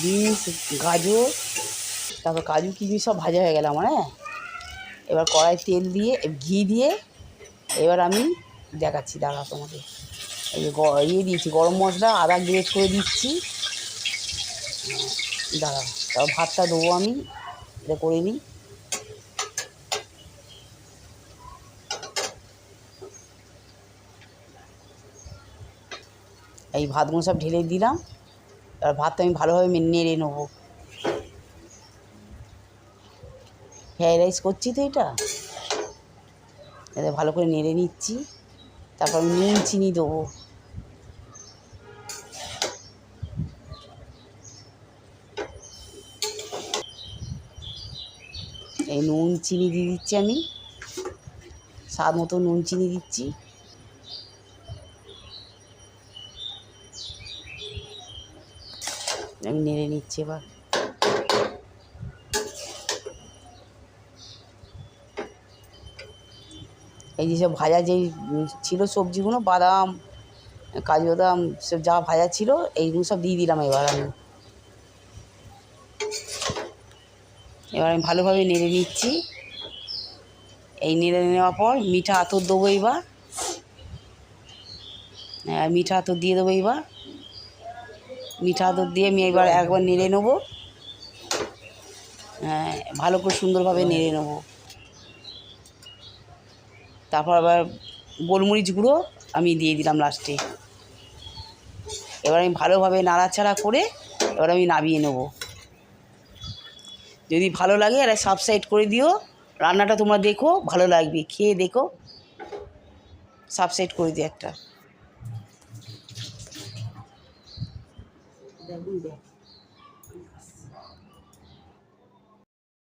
Beans, গাজর, তারপর কাজু কিশমিশ সব ভাজা হয়ে গেল আমার। হ্যাঁ, এবার কড়াই তেল দিয়ে ঘি দিয়ে এবার আমি দেখাচ্ছি, দাঁড়া তোমাকে। এই যে দিয়েছি গরম মশলা, আদা গ্রেট করে দিচ্ছি। দাঁড়া, তারপর ভাতটা দেবো আমি, এটা করে নিই। এই ভাতগুলো সব ঢেলে দিলাম। এবার ভাতটা আমি ভালোভাবে নেড়ে নেবো। ফ্রাইড রাইস করছি তো এটা ভালো করে নেড়ে নিচ্ছি। তারপর আমি নুন চিনি দেবো। এই নুন চিনি দিয়ে দিচ্ছি আমি, স্বাদ মতো নুন চিনি দিচ্ছি। আমি নেড়ে নিচ্ছি এবার। এই যেসব ভাজা যেই ছিল সবজিগুলো, বাদাম, কাজু বাদাম সব যা ভাজা ছিল, এইগুলো সব দিয়ে দিলাম এবার আমি। এবার আমি ভালোভাবে নেড়ে নিচ্ছি। এই নেড়ে নেওয়ার পর মিঠা আতর দেবো এবার। মিঠা আতর দিয়ে দেবো এবার। মিঠা আতর দিয়ে আমি এবার একবার নেড়ে নেবো। ভালো করে সুন্দরভাবে নেড়ে নেবো। তারপর আবার গোলমরিচ গুঁড়ো আমি দিয়ে দিলাম লাস্টে। এবার আমি ভালোভাবে নাড়াচাড়া করে এবার আমি নামিয়ে নেব। যদি ভালো লাগে আর সাবস্ক্রাইব করে দিও। রান্নাটা তোমরা দেখো, ভালো লাগবে, খেয়ে দেখো। সাবস্ক্রাইব করে দিও একটা।